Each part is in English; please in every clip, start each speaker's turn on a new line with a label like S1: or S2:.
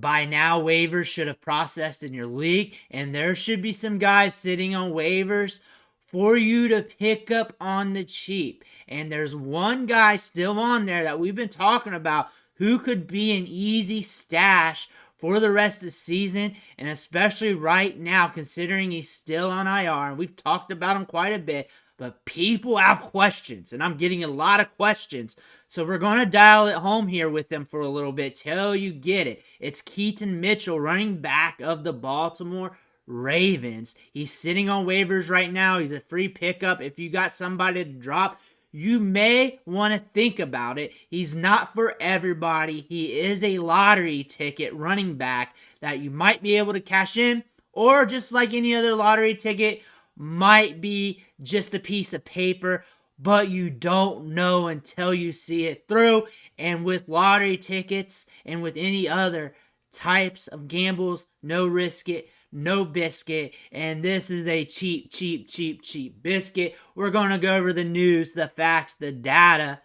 S1: By now, waivers should have processed in your league, and there should be some guys sitting on waivers for you to pick up on the cheap. And there's one guy still on there that we've been talking about who could be an easy stash for the rest of the season, and especially right now, considering he's still on IR, and we've talked about him quite a bit, but people have questions, and I'm getting a lot of questions. So we're going to dial it home here with them for a little bit till you get it. It's Keaton Mitchell, running back of the Baltimore Ravens. He's sitting on waivers right now. He's a free pickup. If you got somebody to drop, you may want to think about it. He's not for everybody. He is a lottery ticket running back that you might be able to cash in, or just like any other lottery ticket, might be just a piece of paper, but you don't know until you see it through. And with lottery tickets and with any other types of gambles, no risk it, no biscuit. And this is a cheap biscuit. We're going to go over the news, the facts, the data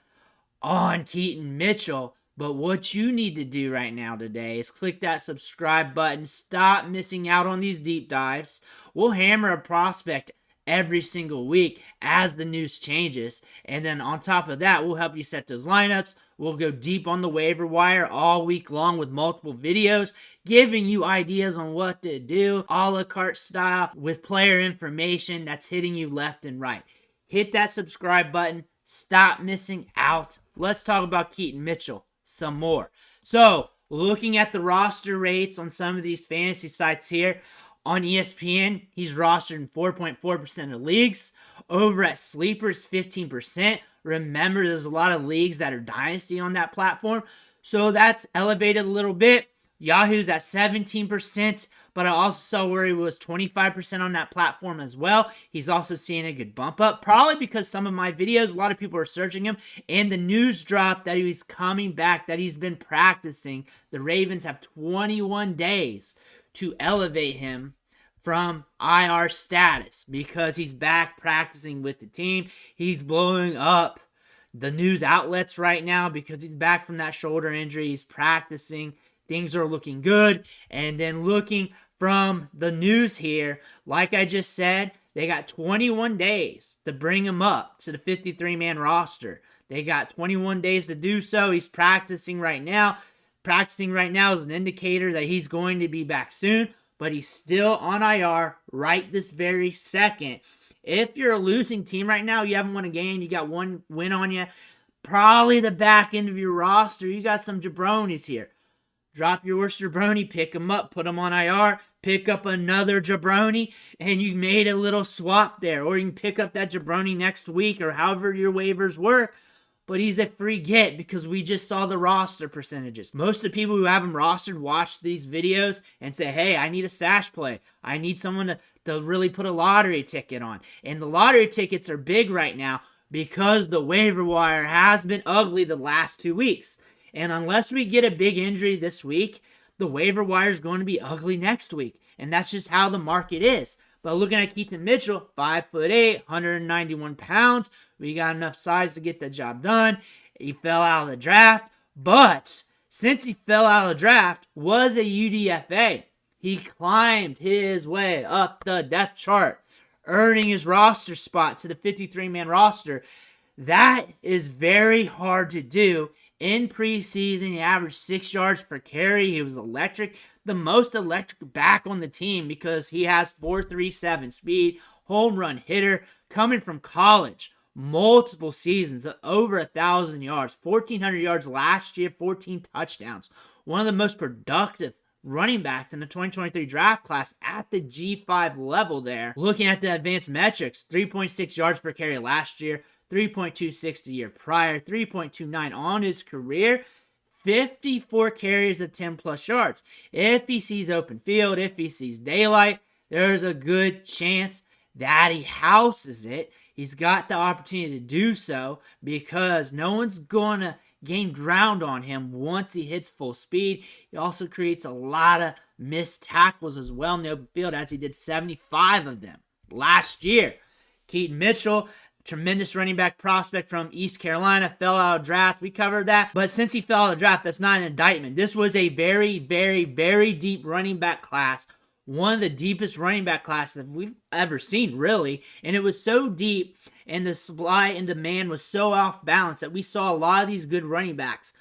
S1: on Keaton Mitchell. But what you need to do right now today is click that subscribe button. Stop missing out on these deep dives. We'll hammer a prospect every single week as the news changes. And then on top of that, we'll help you set those lineups. We'll go deep on the waiver wire all week long with multiple videos, giving you ideas on what to do, a la carte style, with player information that's hitting you left and right. Hit that subscribe button. Stop missing out. Let's talk about Keaton Mitchell some more. So, looking at the roster rates on some of these fantasy sites here, on ESPN, he's rostered in 4.4% of leagues. Over at Sleepers, 15%. Remember, there's a lot of leagues that are dynasty on that platform, so that's elevated a little bit. Yahoo's at 17%, but I also saw where he was 25% on that platform as well. He's also seeing a good bump up, probably because some of my videos, a lot of people are searching him, and the news dropped that he's coming back, that he's been practicing. The Ravens have 21 days to elevate him from IR status because he's back practicing with the team. He's blowing up the news outlets right now because he's back from that shoulder injury. He's practicing. Things are looking good. And then looking from the news here, like I just said, they got 21 days to bring him up to the 53-man roster. They got 21 days to do so. He's practicing right now. Practicing right now is an indicator that he's going to be back soon, but he's still on IR right this very second. If you're a losing team right now, you haven't won a game, you got one win on you, probably the back end of your roster, you got some jabronis here. Drop your worst jabroni, pick him up, put him on IR, pick up another jabroni, and you made a little swap there. Or you can pick up that jabroni next week or however your waivers work. But he's a free get because we just saw the roster percentages. Most of the people who have him rostered watch these videos and say, hey, I need a stash play. I need someone to really put a lottery ticket on. And the lottery tickets are big right now because the waiver wire has been ugly the last 2 weeks. And unless we get a big injury this week, the waiver wire is going to be ugly next week. And that's just how the market is. But looking at Keaton Mitchell, 5'8", 191 pounds. We got enough size to get the job done. He fell out of the draft. But since he fell out of the draft, was a UDFA. He climbed his way up the depth chart, earning his roster spot to the 53-man roster. That is very hard to do. In preseason, he averaged 6 yards per carry. He was electric. The most electric back on the team because he has 4.37 speed, home run hitter, coming from college. Multiple seasons, over 1,000 yards, 1,400 yards last year, 14 touchdowns. One of the most productive running backs in the 2023 draft class at the G5 level there. Looking at the advanced metrics, 3.6 yards per carry last year, 3.26 the year prior, 3.29 on his career, 54 carries of 10-plus yards. If he sees open field, if he sees daylight, there's a good chance that he houses it. He's got the opportunity to do so because no one's going to gain ground on him once he hits full speed. He also creates a lot of missed tackles as well in the open field, as he did 75 of them last year. Keaton Mitchell, tremendous running back prospect from East Carolina, fell out of draft. We covered that. But since he fell out of draft, that's not an indictment. This was a very, very, very deep running back class. One of the deepest running back classes that we've ever seen, really. And it was so deep, and the supply and demand was so off balance that we saw a lot of these good running backs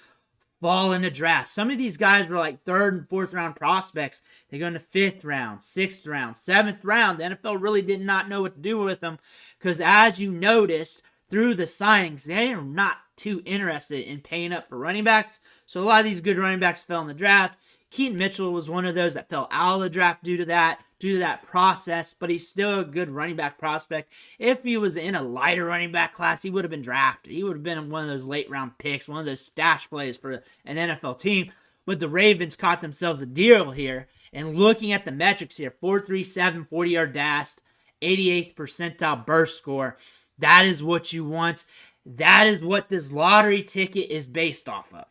S1: fall in the draft. Some of these guys were like 3rd and 4th round prospects. They go in the 5th round, 6th round, 7th round. The NFL really did not know what to do with them because, as you noticed through the signings, they are not too interested in paying up for running backs. So a lot of these good running backs fell in the draft. Keaton Mitchell was one of those that fell out of the draft due to that process, but he's still a good running back prospect. If he was in a lighter running back class, he would have been drafted. He would have been one of those late round picks, one of those stash plays for an NFL team. But the Ravens caught themselves a deal here, and looking at the metrics here, 4.37 40-yard dash, 88th percentile burst score. That is what you want. That is what this lottery ticket is based off of.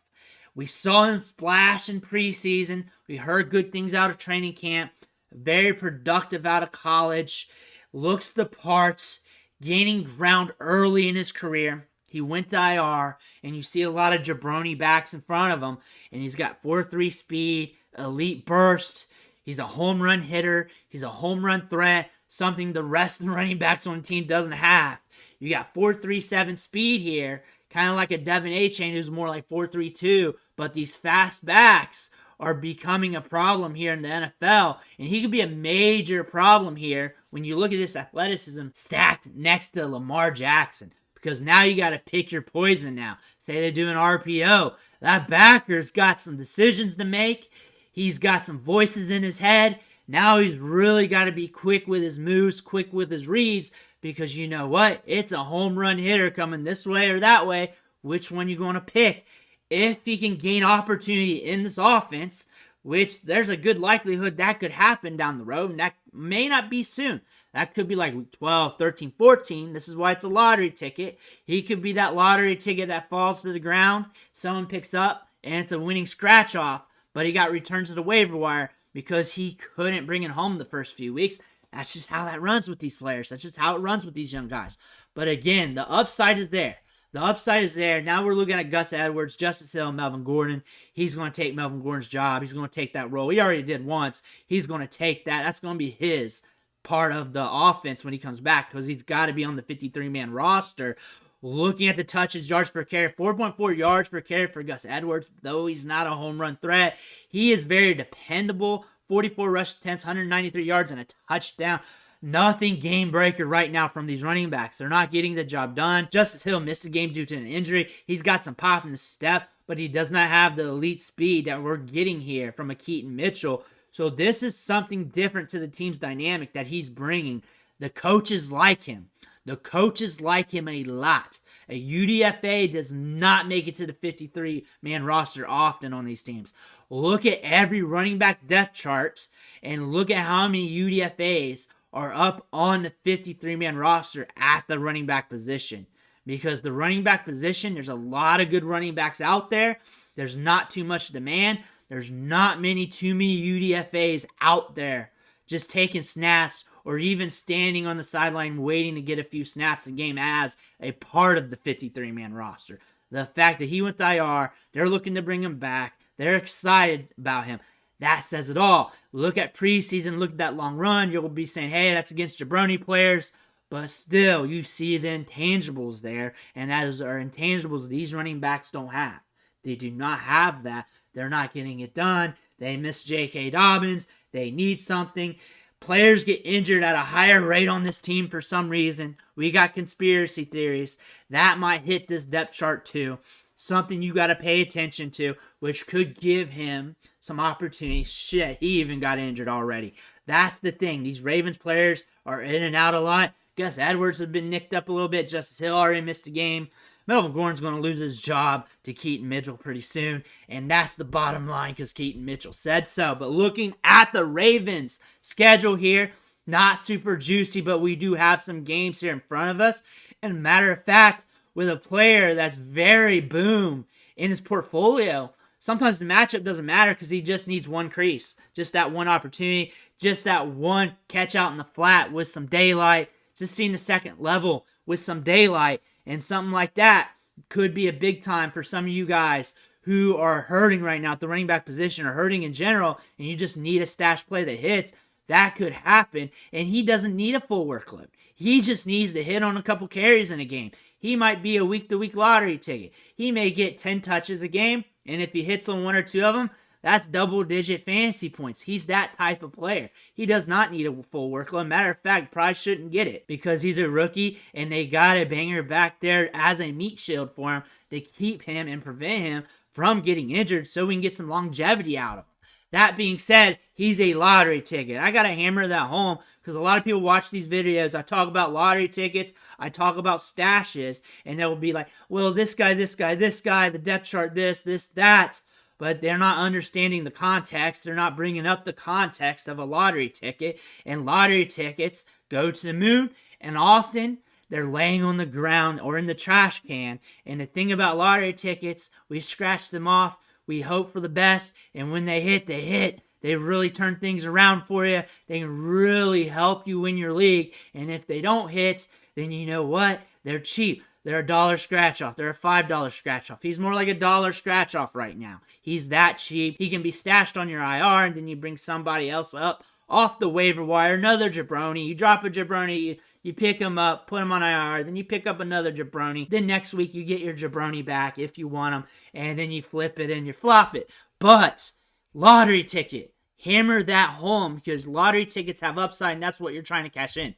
S1: We saw him splash in preseason. We heard good things out of training camp. Very productive out of college. Looks the parts. Gaining ground early in his career. He went to IR, and you see a lot of jabroni backs in front of him. And he's got 4.3 speed, elite burst. He's a home run hitter. He's a home run threat. Something the rest of the running backs on the team doesn't have. You got 4.37 speed here. Kind of like a Devin A-Chain who's more like 4.32. But these fast backs are becoming a problem here in the NFL. And he could be a major problem here when you look at this athleticism stacked next to Lamar Jackson. Because now you got to pick your poison now. Say they do an RPO. That backer's got some decisions to make. He's got some voices in his head. Now he's really got to be quick with his moves, quick with his reads. Because you know what? It's a home run hitter coming this way or that way. Which one you going to pick? If he can gain opportunity in this offense, which there's a good likelihood that could happen down the road, and that may not be soon. That could be like week 12, 13, 14. This is why it's a lottery ticket. He could be that lottery ticket that falls to the ground, someone picks up, and it's a winning scratch-off, but he got returned to the waiver wire because he couldn't bring it home the first few weeks. That's just how that runs with these players. That's just how it runs with these young guys. But again, the upside is there. The upside is there. Now we're looking at Gus Edwards, Justice Hill, Melvin Gordon. He's going to take Melvin Gordon's job. He's going to take that role. He already did once. He's going to take that. That's going to be his part of the offense when he comes back because he's got to be on the 53-man roster. Looking at the touches, yards per carry, 4.4 yards per carry for Gus Edwards, though he's not a home run threat. He is very dependable. 44 rush attempts, 193 yards, and a touchdown. Nothing game breaker right now from these running backs. They're not getting the job done. Justice Hill missed a game due to an injury. He's got some pop in his step, but he does not have the elite speed that we're getting here from a Keaton Mitchell. So this is something different to the team's dynamic that he's bringing. The coaches like him. The coaches like him a lot. A UDFA does not make it to the 53-man roster often on these teams. Look at every running back depth chart and look at how many UDFAs are up on the 53-man roster at the running back position. Because the running back position, there's a lot of good running backs out there. There's not too much demand. There's not too many UDFAs out there just taking snaps or even standing on the sideline waiting to get a few snaps a game as a part of the 53-man roster. The fact that he went to IR, they're looking to bring him back. They're excited about him. That says it all. Look at preseason, look at that long run. You'll be saying, hey, that's against jabroni players. But still, you see the intangibles there. And those are intangibles these running backs don't have. They do not have that. They're not getting it done. They miss JK Dobbins. They need something. Players get injured at a higher rate on this team for some reason. We got conspiracy theories. That might hit this depth chart too. Something you got to pay attention to, which could give him some opportunity. Shit, he even got injured already. That's the thing. These Ravens players are in and out a lot. Gus Edwards has been nicked up a little bit. Justice Hill already missed a game. Melvin Gordon's going to lose his job to Keaton Mitchell pretty soon. And that's the bottom line because Keaton Mitchell said so. But looking at the Ravens schedule here, not super juicy, but we do have some games here in front of us. And matter of fact, with a player that's very boom in his portfolio, sometimes the matchup doesn't matter because he just needs one crease. Just that one opportunity. Just that one catch out in the flat with some daylight. Just seeing the second level with some daylight, and something like that could be a big time for some of you guys who are hurting right now at the running back position or hurting in general, and you just need a stash play that hits. That could happen, and he doesn't need a full workload. He just needs to hit on a couple carries in a game. He might be a week-to-week lottery ticket. He may get 10 touches a game, and if he hits on 1 or 2 of them, that's double-digit fantasy points. He's that type of player. He does not need a full workload. Matter of fact, probably shouldn't get it because he's a rookie, and they got a banger back there as a meat shield for him to keep him and prevent him from getting injured so we can get some longevity out of him. That being said, he's a lottery ticket. I got to hammer that home because a lot of people watch these videos. I talk about lottery tickets. I talk about stashes, and they'll be like, well, this guy, the depth chart, this, that. But they're not understanding the context. They're not bringing up the context of a lottery ticket. And lottery tickets go to the moon, and often they're laying on the ground or in the trash can. And the thing about lottery tickets, we scratch them off. We hope for the best, and when they hit, they hit. They really turn things around for you. They can really help you win your league. And if they don't hit, then you know what? They're cheap. They're a $1 scratch-off. They're a $5 scratch-off. He's more like a $1 scratch-off right now. He's that cheap. He can be stashed on your IR, and then you bring somebody else up off the waiver wire, another jabroni. You drop a jabroni, you pick him up, put him on IR, then you pick up another jabroni. Then next week you get your jabroni back if you want him, and then you flip it and you flop it. But lottery ticket, hammer that home because lottery tickets have upside, and that's what you're trying to cash in.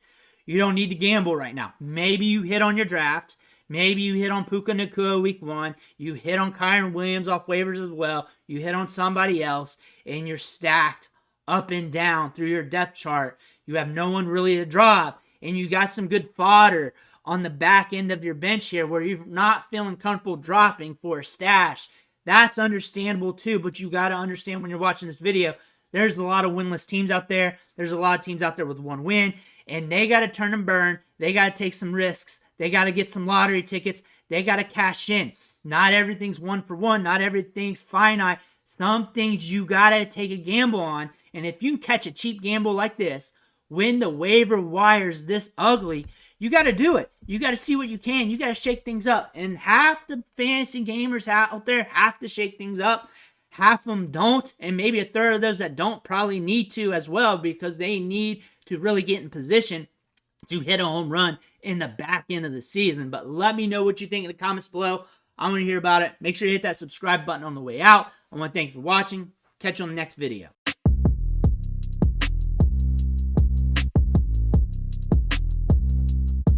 S1: You don't need to gamble right now. Maybe you hit on your draft. Maybe you hit on Puka Nacua week 1. You hit on Kyron Williams off waivers as well. You hit on somebody else, and you're stacked up and down through your depth chart. You have no one really to drop, and you got some good fodder on the back end of your bench here where you're not feeling comfortable dropping for a stash. That's understandable too, but you got to understand when you're watching this video, there's a lot of winless teams out there. There's a lot of teams out there with 1 win, and they got to turn and burn. They got to take some risks. They got to get some lottery tickets. They got to cash in. Not everything's 1 for 1. Not everything's finite. Some things you got to take a gamble on. And if you can catch a cheap gamble like this, when the waiver wire's this ugly, you got to do it. You got to see what you can. You got to shake things up. And half the fantasy gamers out there have to shake things up. Half of them don't. And maybe a third of those that don't probably need to as well because they need to really get in position to hit a home run in the back end of the season. But let me know what you think in the comments below. I want to hear about it. Make sure you hit that subscribe button on the way out. I want to thank you for watching. Catch you on the next video.